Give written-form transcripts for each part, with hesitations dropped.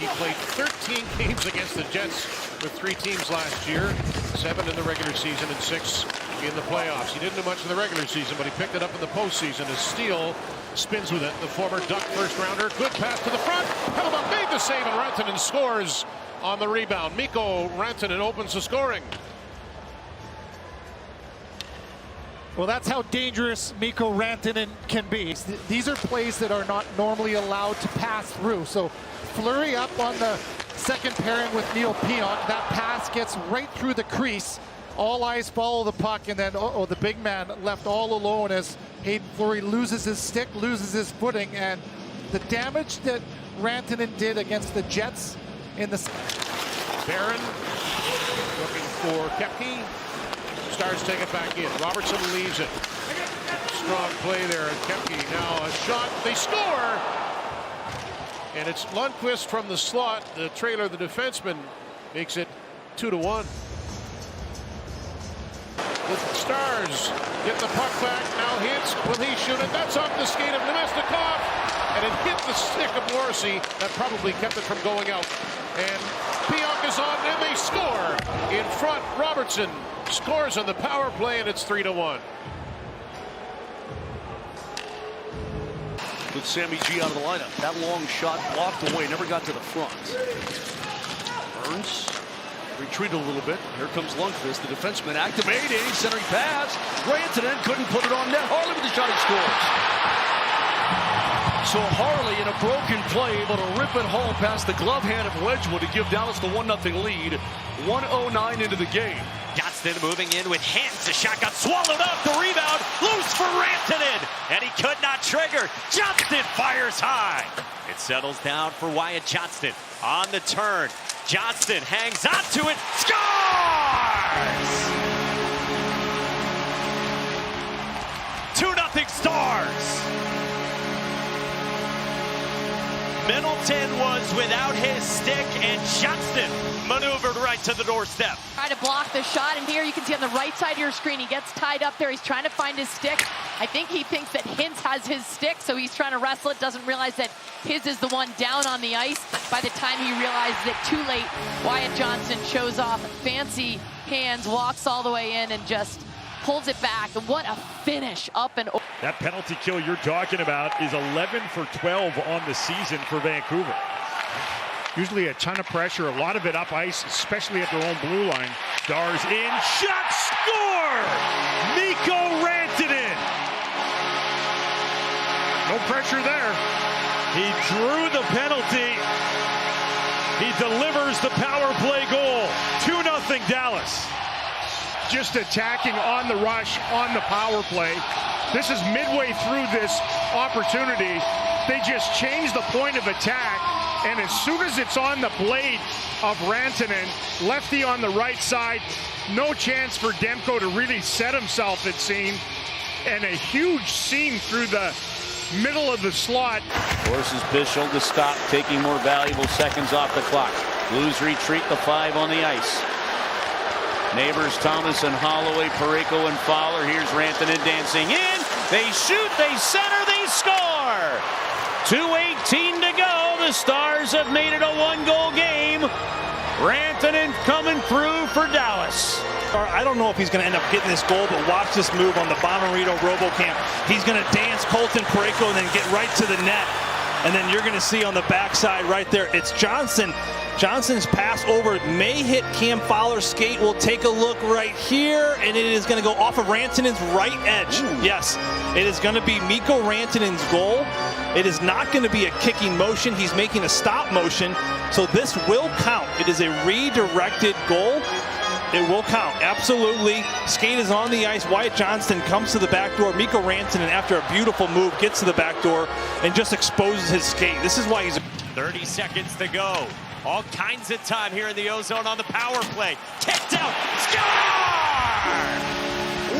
He played 13 games against the Jets with 3 teams last year, 7 in the regular season and 6 in the playoffs. He didn't do much in the regular season, but he picked it up in the postseason as Steele spins with it. The former Duck first-rounder, good pass to the front. Hellebuck made the save, and Rantanen scores on the rebound. Mikko Rantanen opens the scoring. Well, that's how dangerous Mikko Rantanen can be. These are plays that are not normally allowed to pass through. So flurry up on the second pairing with Neil Pionk. That pass gets right through the crease. All eyes follow the puck, and then the big man left all alone as Hayden Fleury loses his stick, loses his footing, and the damage that Rantanen did against the Jets in the... Barron looking for KAIKKI. Stars take it back in. Robertson leaves it. Strong play there at KAIKKI. Now a shot. They score! And it's Lundqvist from the slot. The trailer, the defenseman, makes it 2-1. The Stars get the puck back. Now hits. Will he shoot it? That's off the skate of Nemestikov. And it hit the stick of Morrissey. That probably kept it from going out. And Pionk is on, and they score in front. Robertson scores on the power play, and it's 3-1. With Sammy G out of the lineup. That long shot blocked away, never got to the front. Burns retreated a little bit. Here comes Lundqvist, the defenseman activating, centering pass. Rantanen couldn't put it on net. Harley with the shot, he scores. So Harley in a broken play, able to rip it home past the glove hand of Wedgwood to give Dallas the 1-0 lead. 1:09 into the game. Johnston moving in with hands. The shot got swallowed up. The rebound loose for Rantanen, and he could not trigger. Johnston fires high. It settles down for Wyatt Johnston on the turn. Johnston hangs on to it. Scores! 2-0 Stars. Middleton was without his stick, and Johnston maneuvered right to the doorstep. Try to block the shot, and here you can see on the right side of your screen, he gets tied up there. He's trying to find his stick. I think he thinks that Hintz has his stick, so he's trying to wrestle it, doesn't realize that his is the one down on the ice. By the time he realizes it too late, Wyatt Johnston shows off fancy hands, walks all the way in, and just pulls it back. And what a finish up and over. That penalty kill you're talking about is 11 for 12 on the season for Vancouver. Usually a ton of pressure, a lot of it up ice, especially at their own blue line. Stars in, shot, score! Mikko Rantanen! No pressure there. He drew the penalty. He delivers the power play goal. 2-0 Dallas. Just attacking on the rush, on the power play. This is midway through this opportunity. They just change the point of attack, and as soon as it's on the blade of Rantanen, lefty on the right side, no chance for Demko to really set himself, it seemed, and a huge seam through the middle of the slot. Forces Bischel to stop, taking more valuable seconds off the clock. Blues retreat the 5 on the ice. Neighbors, Thomas and Holloway, Parayko and Fowler. Here's Rantanen dancing in. They shoot, they center, they score! 2:18 to go. The Stars have made it a 1-goal game. Rantanen coming through for Dallas. I don't know if he's going to end up getting this goal, but watch this move on the Bomarito RoboCamp. He's going to dance Colton Parayko and then get right to the net. And then you're going to see on the backside right there, it's Johnston. Johnston's pass over may hit Cam Fowler's skate. We'll take a look right here, and it is going to go off of Rantanen's right edge. Ooh. Yes, it is going to be Mikko Rantanen's goal. It is not going to be a kicking motion. He's making a stop motion, so this will count. It is a redirected goal. It will count, absolutely. Skate is on the ice. Wyatt Johnston comes to the back door. Mikko Rantanen, after a beautiful move, gets to the back door and just exposes his skate. This is why he's... 30 seconds to go. All kinds of time here in the O-zone on the power play. Kicked out. Score!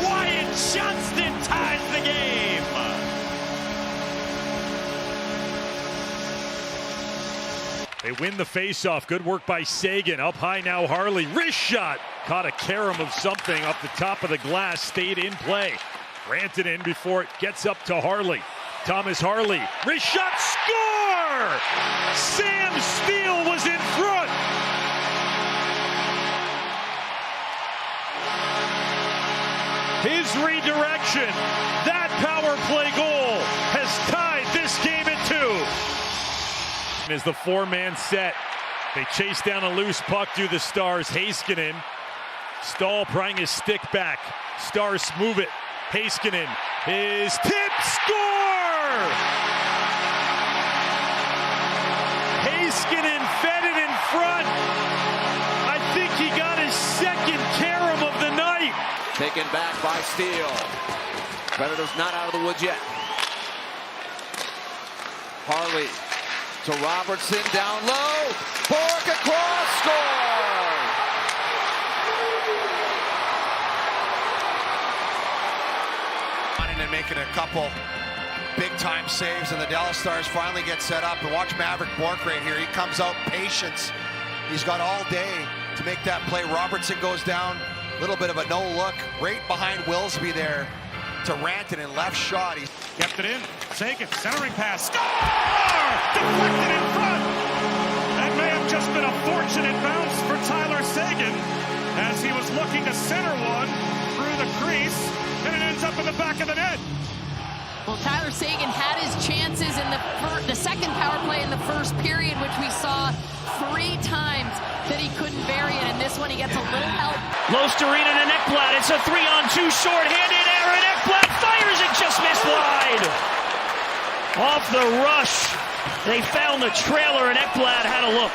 Wyatt Johnston ties the game. They win the faceoff. Good work by Sagan. Up high now, Harley. Wrist shot. Caught a carom of something up the top of the glass. Stayed in play. Rantanen before it gets up to Harley. Thomas Harley. Wrist shot. Score! Sam Steele was direction. That power play goal has tied this game at 2. As the four-man set, they chase down a loose puck through the Stars. Heiskanen, Stahl prying his stick back. Stars move it. Heiskanen is tipped, score! Heiskanen fed it in front. I think he got his second carom of the night. Taken back by Steele. Predators not out of the woods yet. Harley to Robertson, down low. Bork across, score! And making a couple big-time saves, and the Dallas Stars finally get set up. And watch Maverick Bork right here. He comes out, patience. He's got all day to make that play. Robertson goes down, a little bit of a no-look, right behind Wilsby there to Rantanen, left shot. He kept it in. Seguin, centering pass. Score! Deflected in front. That may have just been a fortunate bounce for Tyler Seguin as he was looking to center one through the crease, and it ends up in the back of the net. Well, Tyler Seguin had his chances in the second power play in the first period, which we saw 3 times that he couldn't bury it. And this one, he gets a little help. Losterina and Ekblad. It's a 3-on-2 short-handed. Aaron Ekblad fires it, just missed wide. Off the rush, they found the trailer, and Ekblad had a look.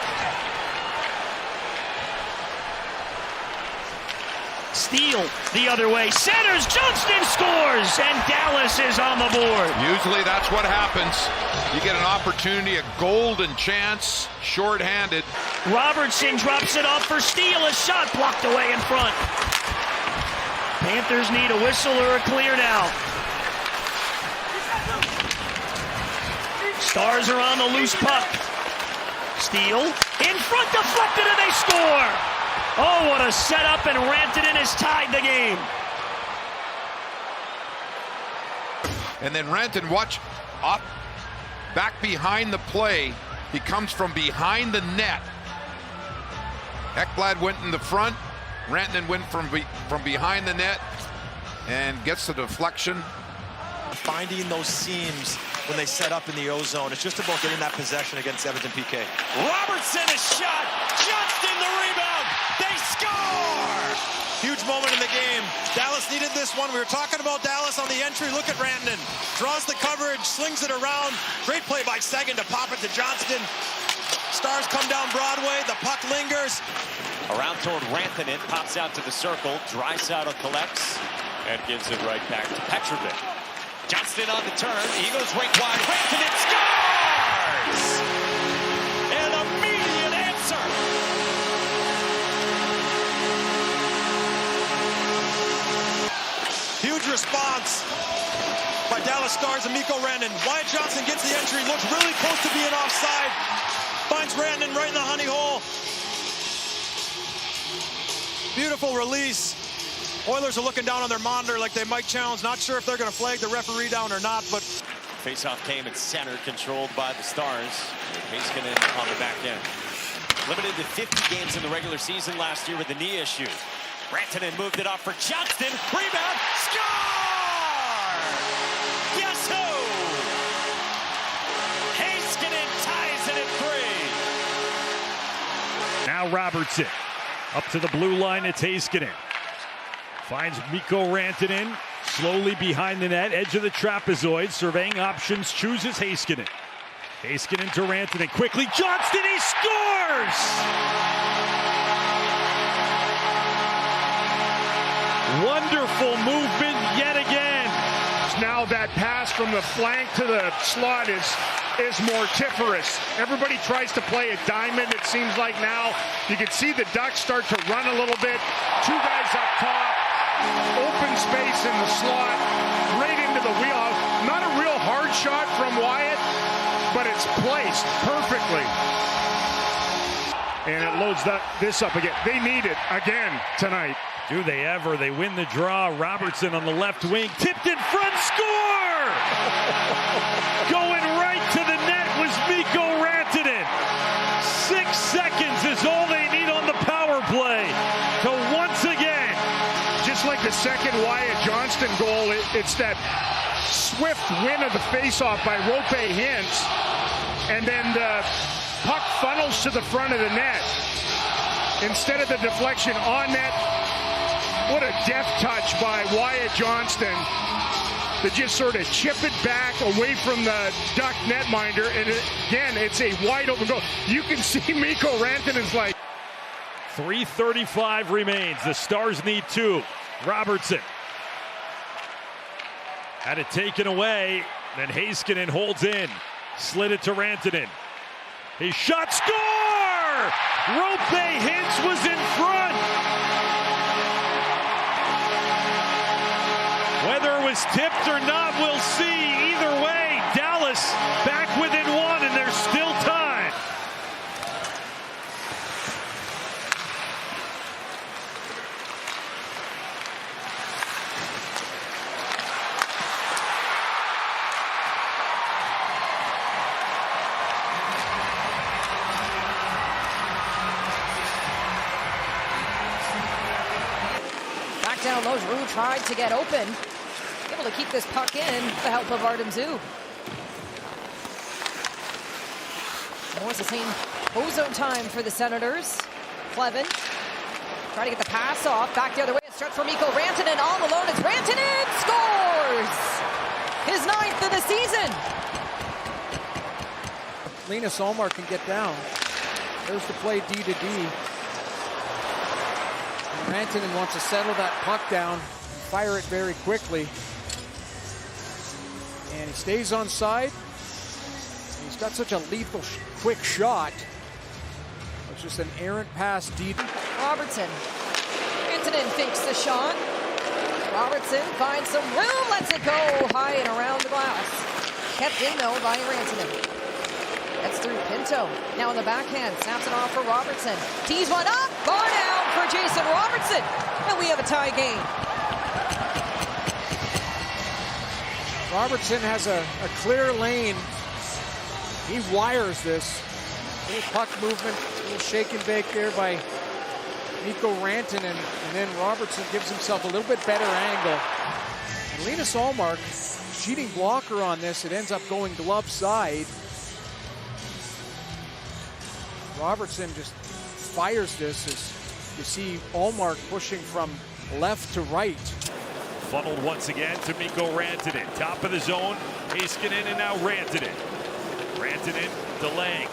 Steele the other way, centers, Johnston scores, and Dallas is on the board. Usually that's what happens. You get an opportunity, a golden chance, short-handed. Robertson drops it off for Steele, a shot blocked away in front. Panthers need a whistle or a clear now. Stars are on the loose puck. Steele in front, deflected, and they score. Oh, what a setup, and Rantanen has tied the game. And then Rantanen, watch, up, back behind the play. He comes from behind the net. Ekblad went in the front. Rantanen went from behind the net and gets the deflection. Finding those seams when they set up in the O-zone. It's just about getting that possession against Edmonton PK. Robertson, a shot. Johnston, the rebound. They score! Huge moment in the game. Dallas needed this one. We were talking about Dallas on the entry. Look at Rantanen. Draws the coverage, slings it around. Great play by Seguin to pop it to Johnston. Stars come down Broadway. The puck lingers. Around toward Rantanen, pops out to the circle. Draisaitl collects and gives it right back to Petrovic. Johnston on the turn. He goes right wide. Rantanen scores! An immediate answer. Huge response by Dallas Stars and Mikko Rantanen. Wyatt Johnston gets the entry. Looks really close to being offside. Finds Rantanen right in the honey hole. Beautiful release. Oilers are looking down on their monitor like they might challenge. Not sure if they're going to flag the referee down or not, but Faceoff came at center, controlled by the Stars. Heiskanen on the back end. Limited to 50 games in the regular season last year with a knee issue. Rantanen moved it off for Johnston. Rebound. Score! Guess who? Heiskanen ties it at 3. Now Robertson up to the blue line. It's Heiskanen. Finds Mikko Rantanen slowly behind the net, edge of the trapezoid, surveying options, chooses Heiskanen. Heiskanen to Rantanen, quickly, Johnston, he scores! Wonderful movement yet again. Now that pass from the flank to the slot is mortiferous. Everybody tries to play a diamond, it seems like now. You can see the Ducks start to run a little bit. 2 guys up top. Open space in the slot, right into the wheel. Not a real hard shot from Wyatt, but it's placed perfectly. And it loads this up again. They need it again tonight. Do they ever? They win the draw. Robertson on the left wing, tipped in front, score! Going right to the net was Mikko Rantanen. 6 seconds is all they need on the power play to once again, just like the second Wyatt Johnston goal, it's that swift win of the faceoff by Rope Hintz, and then the puck funnels to the front of the net instead of the deflection on net. What a deft touch by Wyatt Johnston to just sort of chip it back away from the Duck netminder, and again, it's a wide open goal. You can see Mikko Rantanen's like. 3:35 remains. The Stars need 2. Robertson had it taken away. Then Heiskanen holds in. Slid it to Rantanen. His shot, score! Rope Hintz was in front. Whether it was tipped or not, we'll see. Either way, Dallas back within 1, and there's still time. Back down low, Giroux tried to get open. Able to keep this puck in with the help of Artem Zub. More the same ozone time for the Senators. Clevin trying to get the pass off. Back the other way. It starts for Mikko Rantanen all alone. It's Rantanen scores! His 9th of the season. Linus Ullmark can get down. There's the play D to D. And Rantanen wants to settle that puck down and fire it very quickly. And he stays on side. He's got such a lethal, quick shot. It's just an errant pass deep. Robertson. Rantanen thinks the shot. Robertson finds some room, lets it go high and around the glass. Kept in though by Rantanen. That's through Pinto. Now on the backhand, snaps it off for Robertson. Tees one up, bar down for Jason Robertson. And we have a tie game. Robertson has a clear lane. He wires this. A little puck movement, a little shake and bake there by Mikko Rantanen. And then Robertson gives himself a little bit better angle. And Linus Ullmark, cheating blocker on this. It ends up going glove side. Robertson just fires this as you see Ullmark pushing from left to right. Funneled once again to Mikko Rantanen. Top of the zone, Heiskanen, and now Rantanen. Rantanen delaying.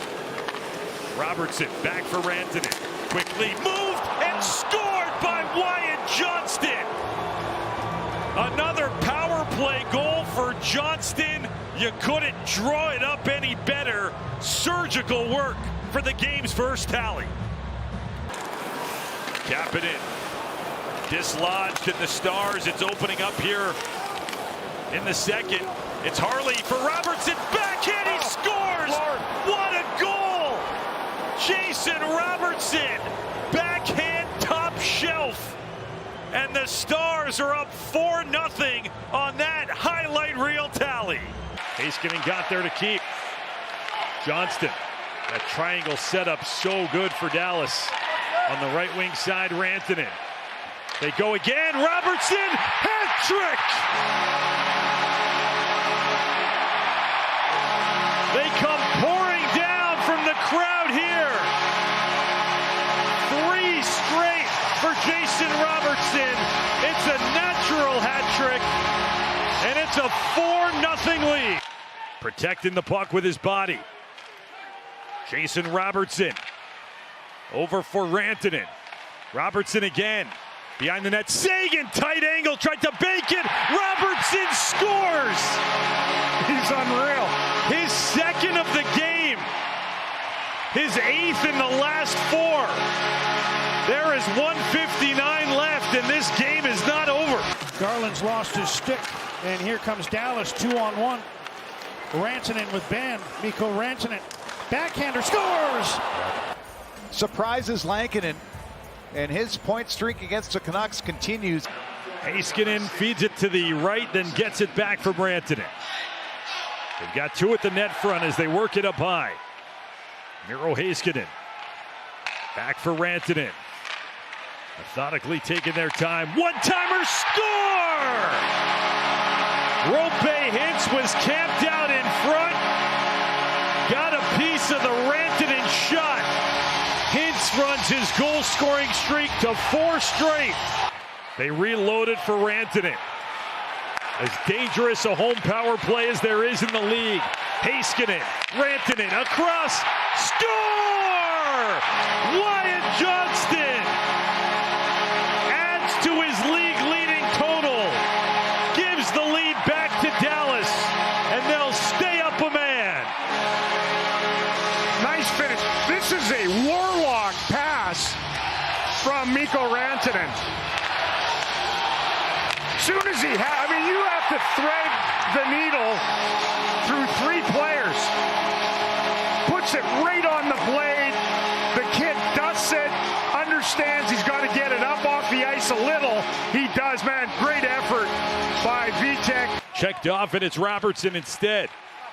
Robertson back for Rantanen. Quickly moved and scored by Wyatt Johnston. Another power play goal for Johnston. You couldn't draw it up any better. Surgical work for the game's first tally. Cap it in. Dislodged in the Stars. It's opening up here in the second. It's Harley for Robertson. Backhand, he scores! What a goal! Jason Robertson, backhand top shelf. And the Stars are up 4-0 on that highlight reel tally. Heiskanen got there to keep. Johnston, that triangle setup so good for Dallas. On the right wing side, Rantanen. They go again, Robertson, hat trick! They come pouring down from the crowd here. 3 straight for Jason Robertson. It's a natural hat trick, and it's a 4-0 lead. Protecting the puck with his body. Jason Robertson over for Rantanen. Robertson again. Behind the net, Sagan, tight angle, tried to bake it. Robertson scores! He's unreal. His 2nd of the game. His 8th in the last 4. There is 1:59 left, and this game is not over. Garland's lost his stick, and here comes Dallas, 2-on-1. Rantanen with Ben. Mikko Rantanen. Backhander scores! Surprises Lankinen. And his point streak against the Canucks continues. Heiskanen feeds it to the right, then gets it back from Rantanen. They've got 2 at the net front as they work it up high. Miro Heiskanen. Back for Rantanen. Methodically taking their time. One-timer score! Rope Hintz was camped out in front. Got a piece of the Rantanen shot. Hintz runs his goal-scoring streak to 4 straight. They reloaded for Rantanen. As dangerous a home power play as there is in the league. Heiskanen, Rantanen, across, score! Wyatt Johnston adds to his league-leading total. Gives the lead back to Dallas, and they'll stay up a man. Nice finish. This is a warlock pass from Mikko Rantanen. Soon as you have to thread the needle through 3 players. Puts it right on the blade. The kid dusts it, understands he's got to get it up off the ice a little. He does, man. Great effort by Vitek. Checked off, and it's Robertson instead.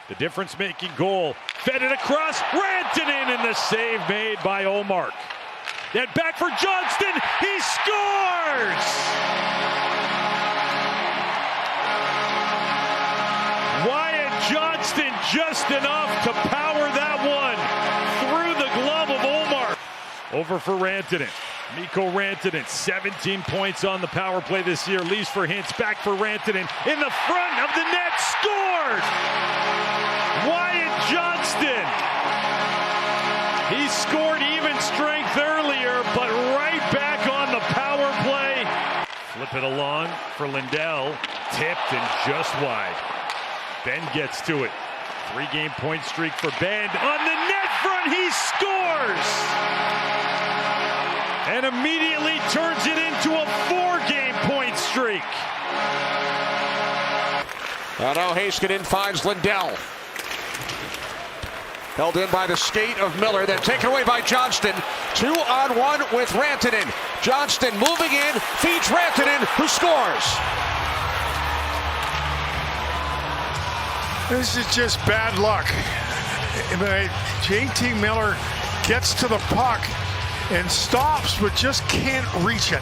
The difference-making goal. Fed it across. Rantanen, and the save made by Omark. Then back for Johnston. He scores! Wyatt Johnston just enough to power that one through the glove of Omar. Over for Rantanen. Mikko Rantanen, 17 points on the power play this year. Leaves for Hintz, back for Rantanen. In the front of the net, scores! Wyatt Johnston. He scored even strength earlier, but right back on the power play. Flip it along for Lindell. Tipped and just wide. Ben gets to it. 3-game point streak for Ben. On the net front, he scores! And immediately turns it into a 4-game point streak. Now Heiskanen finds Lindell. Held in by the skate of Miller, then taken away by Johnston. 2-on-1 with Rantanen. Johnston moving in, feeds Rantanen, who scores. This is just bad luck. JT Miller gets to the puck and stops, but just can't reach it.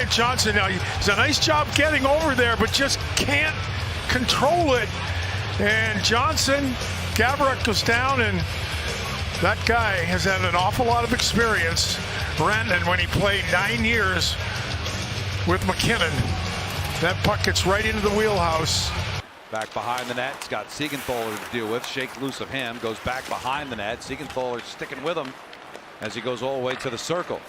And Johnson now, he's a nice job getting over there, but just can't control it. And Johnson, Gaborik goes down, and that guy has had an awful lot of experience. Rantanen, when he played 9 years with McKinnon, that puck gets right into the wheelhouse. Back behind the net, it's got Siegenthaler to deal with. Shakes loose of him, goes back behind the net. Siegenthaler sticking with him as he goes all the way to the circle.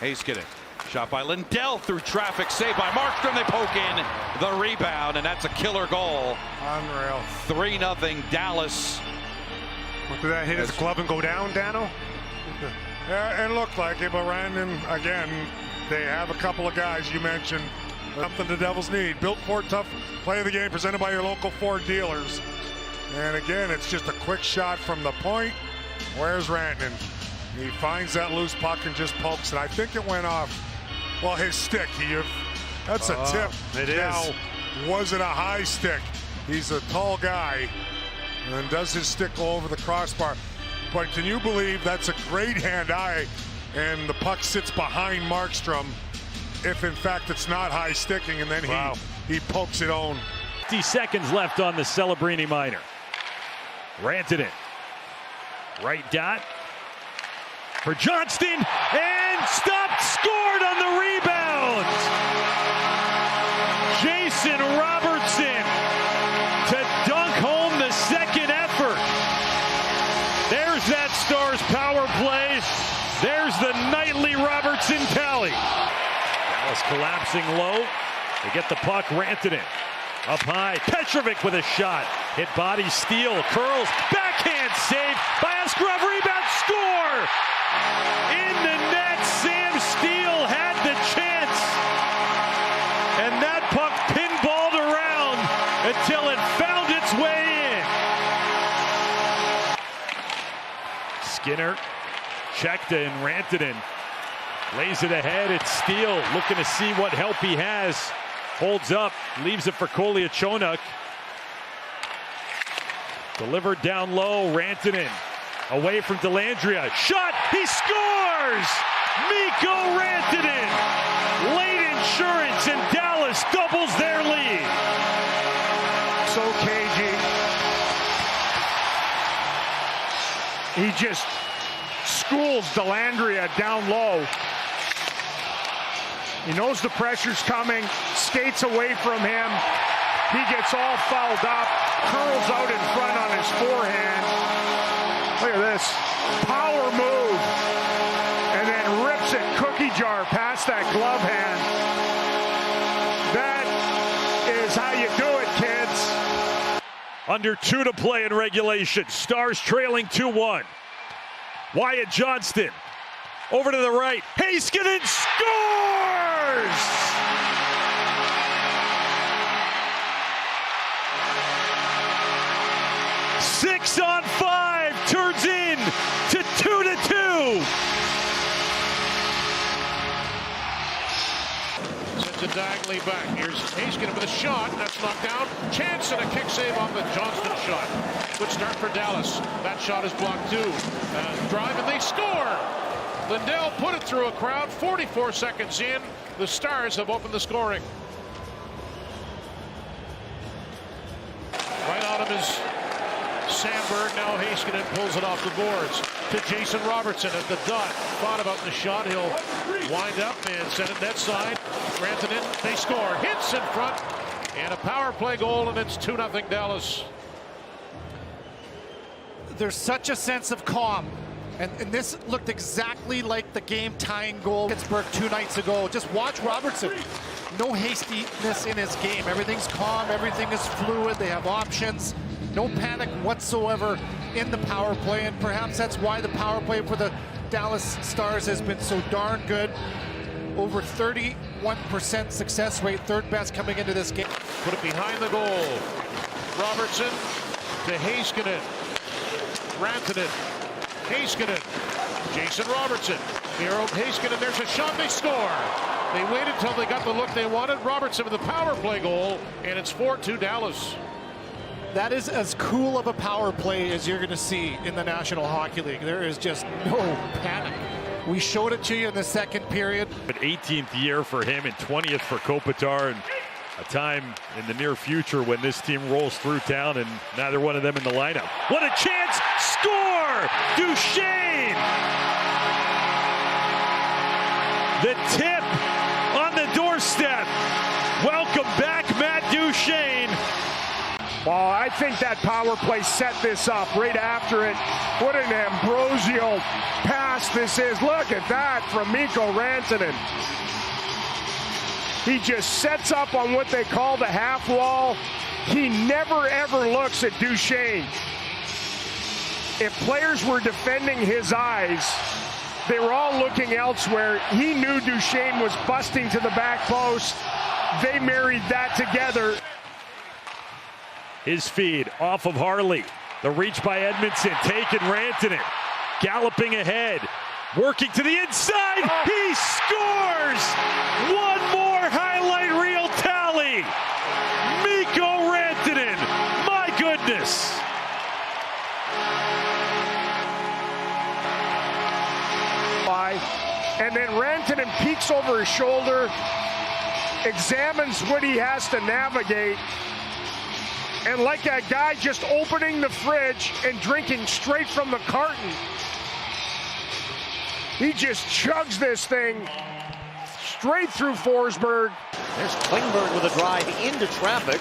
Heiskanen, shot by Lindell through traffic, saved by Markstrom. They poke in the rebound, and that's a killer goal. Unreal. 3-0 Dallas. Did that hit his glove and go down, Dano? Yeah, it looked like it, but Rantanen, again, they have a couple of guys you mentioned. Something the Devils need. Built Ford Tough play of the game presented by your local Ford dealers. And again, it's just a quick shot from the point. Where's Rantanen? He finds that loose puck and just pokes it. I think it went off, well, his stick. That's a tip. It now, is. was it a high stick? He's a tall guy. And does his stick go over the crossbar? But can you believe that's a great hand-eye, and the puck sits behind Markstrom if in fact it's not high sticking, and then he pokes it on. 50 seconds left on the Celebrini minor. Rantanen, right dot for Johnston, and stopped, scored on the rebound. Jason Robertson to dunk home the second effort. There's that Stars power play. There's the nightly Robertson tally. Dallas collapsing low. They get the puck. Rantanen up high. Petrovic with a shot. Hit body, steal, curls, backhand save by Askarov. Rebound, score! In the net, Sam Steele had the chance. And that puck pinballed around until it found its way in. Skinner checked in. Rantanen lays it ahead. It's Steele looking to see what help he has. Holds up, leaves it for Kolyachonok. Delivered down low. Rantanen Away from Dellandrea. Shot! He scores! Mikko Rantanen! Late insurance, and Dallas doubles their lead. So cagey. He just schools Dellandrea down low. He knows the pressure's coming, skates away from him. He gets all fouled up, curls out in front on his forehand. Look at this. Power move. And then rips it cookie jar past that glove hand. That is how you do it, kids. Under 2 to play in regulation. Stars trailing 2-1. Wyatt Johnston over to the right. Heiskanen scores! Six on 5 turns in to 2-2. Sends it diagonally back. Here's Heiskanen with a shot. That's knocked down. Chance and a kick save on the Johnston shot. Good start for Dallas. That shot is blocked too. Drive and they score. Lindell put it through a crowd. 44 seconds in. The Stars have opened the scoring. Right on him is Sandberg. Now Heiskanen pulls it off the boards to Jason Robertson at the dot. Thought about the shot. He'll wind up and send it net side. Rantanen, they score. Hits in front. And a power play goal, and it's 2-0 Dallas. There's such a sense of calm. And this looked exactly like the game-tying goal Pittsburgh 2 nights ago. Just watch Robertson. No hastiness in his game. Everything's calm. Everything is fluid. They have options. No panic whatsoever in the power play. And perhaps that's why the power play for the Dallas Stars has been so darn good. Over 31% success rate. Third best coming into this game. Put it behind the goal. Robertson to Heiskanen. Rantanen. Heiskanen, Jason Robertson, Hero Heiskanen, there's a shot, they score. They waited until they got the look they wanted. Robertson with the power play goal, and it's 4-2 Dallas. That is as cool of a power play as you're going to see in the National Hockey League. There is just no panic. We showed it to you in the second period. An 18th year for him and 20th for Kopitar, and a time in the near future when this team rolls through town and neither one of them in the lineup. What a chance! Score! Duchesne! The tip on the doorstep. Welcome back, Matt Duchesne. Well, I think that power play set this up right after it. What an ambrosial pass this is. Look at that from Mikko Rantanen. He just sets up on what they call the half wall. He never, ever looks at Duchesne. If players were defending his eyes, they were all looking elsewhere. He knew Duchesne was busting to the back post. They married that together. His feed off of Harley. The reach by Edmondson, taking Rantanen. Galloping ahead. Working to the inside. He scores! One more highlight reel tally. Mikko Rantanen. My goodness. And then Rantanen peeks over his shoulder, examines what he has to navigate, and like that guy just opening the fridge and drinking straight from the carton, he just chugs this thing straight through Forsberg. There's Klingberg with a drive into traffic.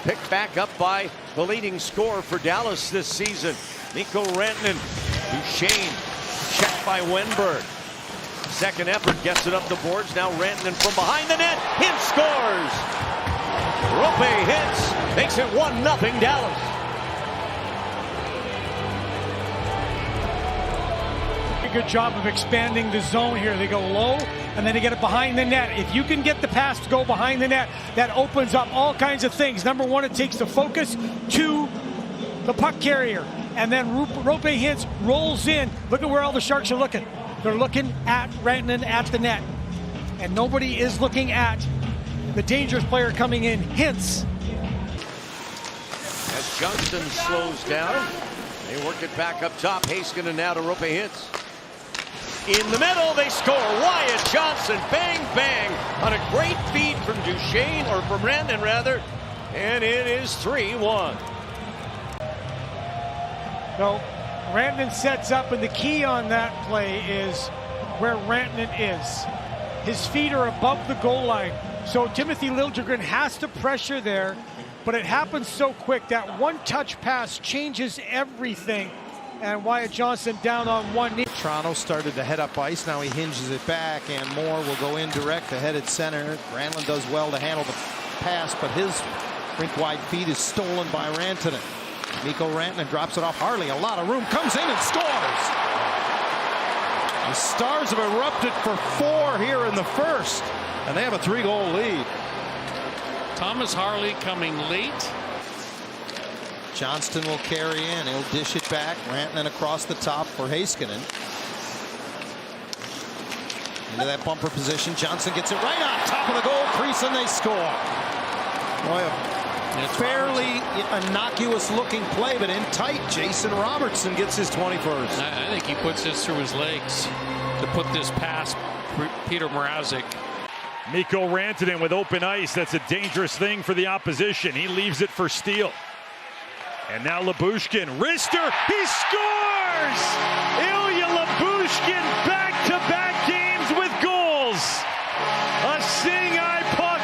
Picked back up by the leading scorer for Dallas this season, Mikko Rantanen. Duchesne checked by Wenberg. Second effort gets it up the boards. Now Rantanen from behind the net. Hint scores. Rope hits. Makes it 1-0 Dallas. Good job of expanding the zone here. They go low and then they get it behind the net. If you can get the pass to go behind the net, that opens up all kinds of things. Number one, it takes the focus to the puck carrier. And then Rope Hintz rolls in. Look at where all the Sharks are looking. They're looking at Rantanen at the net. And nobody is looking at the dangerous player coming in, Hintz. As Johnston slows down, They work it back up top. Heiskanen now to Roope Hintz. In the middle, they score. Wyatt Johnston, bang, bang, on a great feed from Duchesne, or from Rantanen rather, and it is 3-1. No, Rantanen sets up, and the key on that play is where Rantanen is. His feet are above the goal line, so Timothy Liljegren has to pressure there, but it happens so quick. That one-touch pass changes everything, and Wyatt Johnston down on one knee. Toronto started to head up ice. Now he hinges it back, and Moore will go in direct ahead at center. Granlund does well to handle the pass, but his rink-wide feed is stolen by Rantanen. Mikko Rantanen drops it off Harley. A lot of room, comes in and scores. The Stars have erupted for 4 here in the first, and they have a 3-goal lead. Thomas Harley coming late. Johnston will carry in. He'll dish it back. Rantanen across the top for Heiskanen. Into that bumper position. Johnston gets it right on top of the goal crease, and they score. Boy, a fairly innocuous looking play, but in tight. Jason Robertson gets his 21st. I think he puts this through his legs to put this past Peter Mrazek. Mikko Rantanen with open ice. That's a dangerous thing for the opposition. He leaves it for Steele. And now Lyubushkin, wrister, he scores! Ilya Lyubushkin back-to-back games with goals. A seeing-eye puck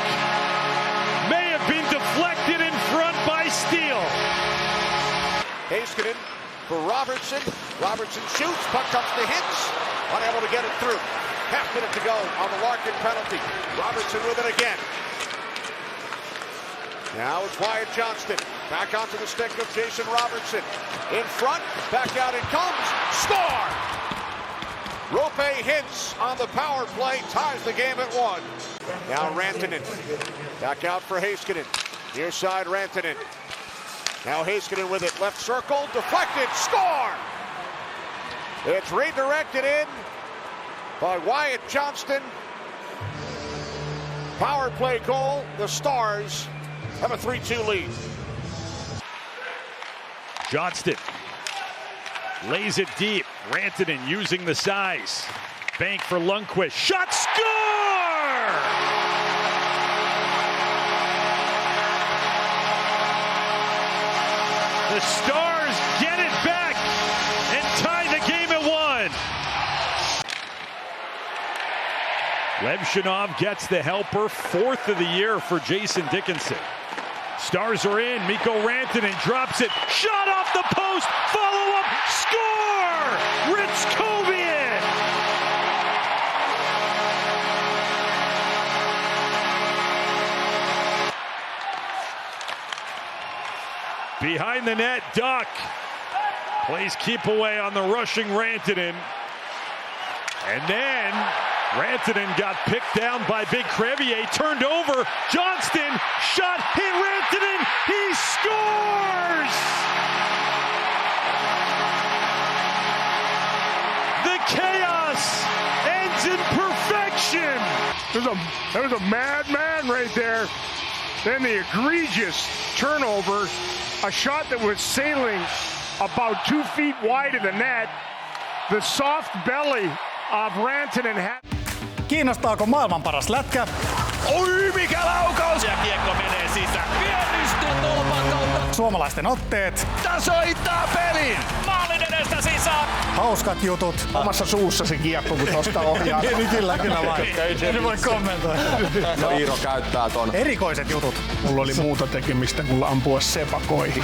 may have been deflected in front by Steele. Heiskanen for Robertson. Robertson shoots, puck comes to Hintz. Unable to get it through. Half minute to go on the Larkin penalty. Robertson with it again. Now it's Wyatt Johnston. Back onto the stick of Jason Robertson. In front, back out it comes. Score! Roope Hintz on the power play ties the game at 1. Now Rantanen. Back out for Heiskanen. Near side Rantanen. Now Heiskanen with it. Left circle, deflected, score! It's redirected in by Wyatt Johnston. Power play goal. The Stars have a 3-2 lead. Johnston lays it deep. Rantanen using the size. Bank for Lundqvist. Shot, score! The Stars get it back and tie the game at 1. Levshinov gets the helper, 4th of the year for Jason Dickinson. Stars are in. Mikko Rantanen drops it. Shot off the post. Follow up. Score! Ritskovian! Behind the net, Duck plays keep away on the rushing Rantanen. And then Rantanen got picked down by Big Crevier, turned over, Johnston, shot, hit Rantanen, he scores! The chaos ends in perfection! There was a madman right there. Then the egregious turnover, a shot that was sailing about 2 feet wide of the net. The soft belly of Rantanen. Kiinnostaako maailman paras lätkä? Oi, mikä laukaus! Ja kiekko menee sisään. Pienistyy tolpan kautta. Suomalaisten otteet. Tasoittaa pelin. Maalin edestä sisään. Hauskat jutut. Omassa suussa se kiekko, kun tosta ohjaa. Kyllä vain. En voi kommentoida. No Iiro käyttää ton. Erikoiset jutut. Mulla oli muuta tekemistä kuin ampua sepakoihin.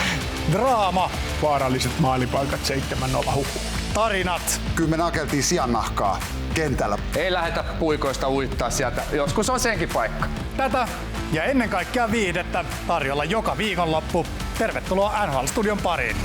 Draama. Vaaralliset maalipaikat 7-0 huhu. Tarinat. Kyllä me nakeltiin siannahkaa kentällä. Ei lähdetä puikoista uittaa sieltä. Joskus on senkin paikka. Tätä ja ennen kaikkea viihdettä tarjolla joka viikonloppu. Tervetuloa NHL-studion pariin.